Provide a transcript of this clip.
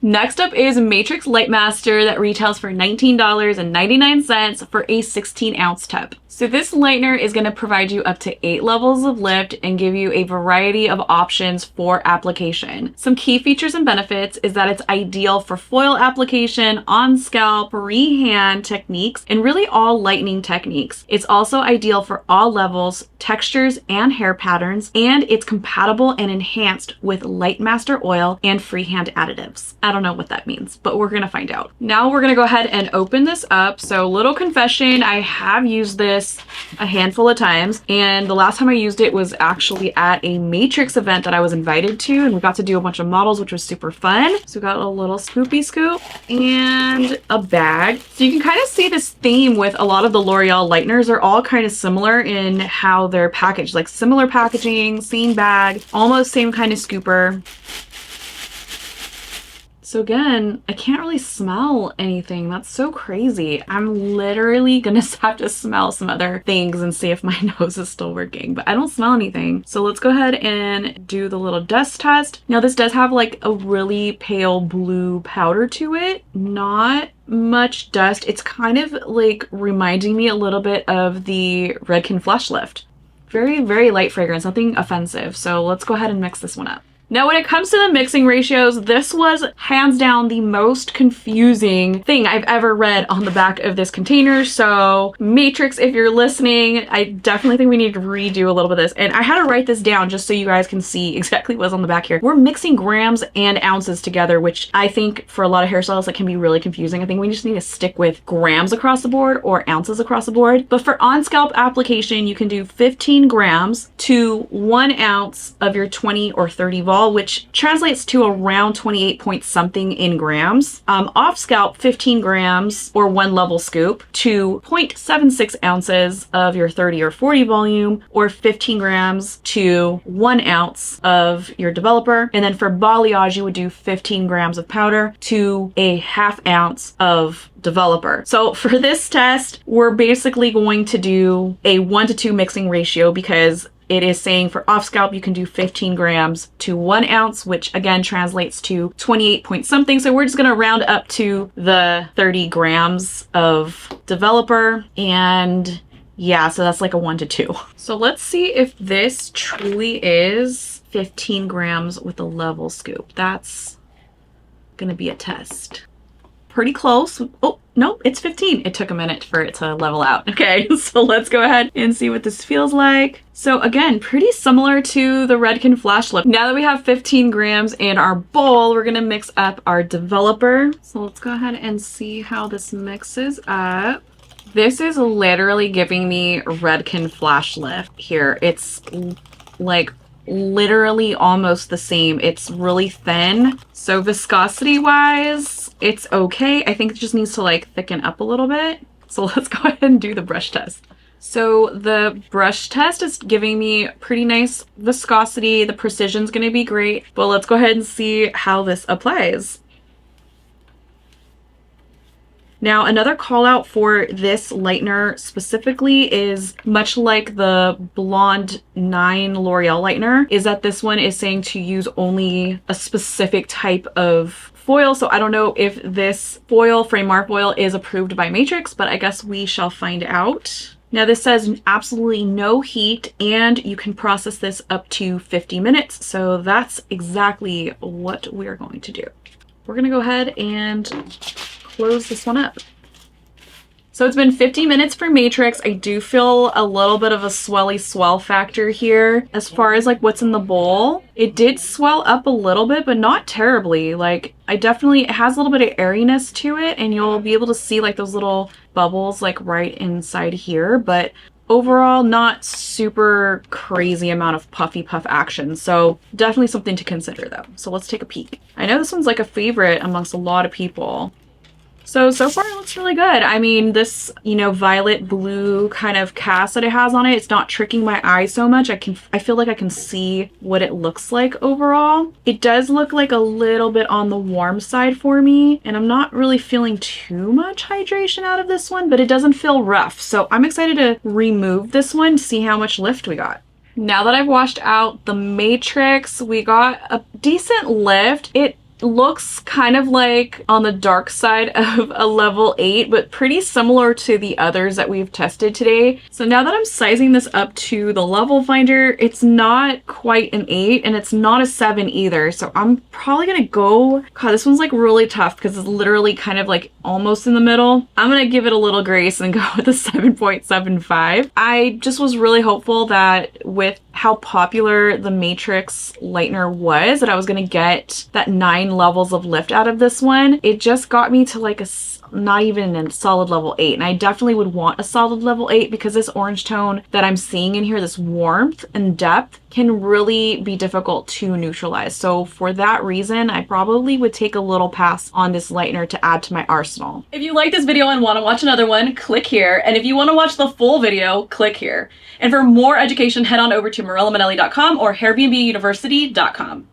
Next up is Matrix Light Master that retails for $19.99 for a 16-ounce tub. So this lightener is going to provide you up to 8 levels of lift and give you a variety of options for application. Some key features and benefits is that it's ideal for foil application, on scalp, freehand techniques, and really all lightening techniques. It's also ideal for all levels, textures, and hair patterns, and it's compatible and enhanced with Light Master oil and freehand additives. I don't know what that means, but we're gonna find out. Now we're gonna go ahead and open this up. So little confession, I have used this a handful of times, and the last time I used it was actually at a Matrix event that I was invited to, and we got to do a bunch of models, which was super fun. So we got a little scoopy scoop and a bag. So you can kind of see this theme with a lot of the L'Oreal lighteners. They're all kind of similar in how they're packaged, like similar packaging, same bag, almost same kind of scooper. So again, I can't really smell anything. That's so crazy. I'm literally gonna have to smell some other things and see if my nose is still working, but I don't smell anything. So let's go ahead and do the little dust test. Now this does have like a really pale blue powder to it, not much dust. It's kind of like reminding me a little bit of the Redken Flush Lift. Very, very light fragrance, nothing offensive. So let's go ahead and mix this one up. Now, when it comes to the mixing ratios, this was hands down the most confusing thing I've ever read on the back of this container. So Matrix, if you're listening, I definitely think we need to redo a little bit of this. And I had to write this down just so you guys can see exactly what's on the back here. We're mixing grams and ounces together, which I think for a lot of hairstyles, that can be really confusing. I think we just need to stick with grams across the board or ounces across the board. But for on-scalp application, you can do 15 grams to 1 ounce of your 20 or 30 vol, which translates to around 28 point something in grams. Off scalp, 15 grams or 1 level scoop to 0.76 ounces of your 30 or 40 volume, or 15 grams to 1 ounce of your developer. And then for balayage, you would do 15 grams of powder to a 1/2 ounce of developer. So for this test, we're basically going to do a 1-to-2 mixing ratio, because it is saying for off scalp, you can do 15 grams to 1 ounce, which again translates to 28 point something. So we're just gonna round up to the 30 grams of developer. And yeah, so that's like a 1-to-2. So let's see if this truly is 15 grams with a level scoop. That's gonna be a test. Pretty close. Oh, no, it's 15. It took a minute for it to level out. Okay, so let's go ahead and see what this feels like. So again, pretty similar to the Redken Flash Lift. Now that we have 15 grams in our bowl, we're gonna mix up our developer. So let's go ahead and see how this mixes up. This is literally giving me Redken Flash Lift here. It's like literally almost the same. It's really thin. So viscosity wise, it's okay. I think it just needs to like thicken up a little bit. So let's go ahead and do the brush test. So the brush test is giving me pretty nice viscosity. The precision's gonna be great, but let's go ahead and see how this applies. Now, another call out for this lightener specifically is, much like the Blonde 9 L'Oreal lightener, is that this one is saying to use only a specific type of foil. So I don't know if this foil, frame art foil, is approved by Matrix, but I guess we shall find out. Now this says absolutely no heat, and you can process this up to 50 minutes. So that's exactly what we're going to do. We're gonna go ahead and close this one up. So it's been 50 minutes for Matrix. I do feel a little bit of a swelly swell factor here. As far as like what's in the bowl, it did swell up a little bit, but not terribly. Like it has a little bit of airiness to it, and you'll be able to see like those little bubbles like right inside here, but overall not super crazy amount of puffy puff action. So definitely something to consider though. So let's take a peek. I know this one's like a favorite amongst a lot of people. So far it looks really good. I mean, this, you know, violet blue kind of cast that it has on it, it's not tricking my eye so much. I feel like I can see what it looks like overall. It does look like a little bit on the warm side for me, and I'm not really feeling too much hydration out of this one, but it doesn't feel rough. So I'm excited to remove this one to see how much lift we got. Now that I've washed out the Matrix, we got a decent lift. It looks kind of like on the dark side of a level 8, but pretty similar to the others that we've tested today. So now that I'm sizing this up to the level finder, it's not quite an 8 and it's not a 7 either. So I'm probably gonna go, God, this one's like really tough because it's literally kind of like almost in the middle. I'm gonna give it a little grace and go with a 7.75. I just was really hopeful that with how popular the Matrix Lightener was, that I was gonna get that 9 levels of lift out of this one. It just got me to like a not even a solid level 8, and I definitely would want a solid level 8 because this orange tone that I'm seeing in here, this warmth and depth, can really be difficult to neutralize. So for that reason, I probably would take a little pass on this lightener to add to my arsenal. If you like this video and want to watch another one, click here. And if you want to watch the full video, click here. And for more education, head on over to marillamanelli.com or hairbnbuniversity.com.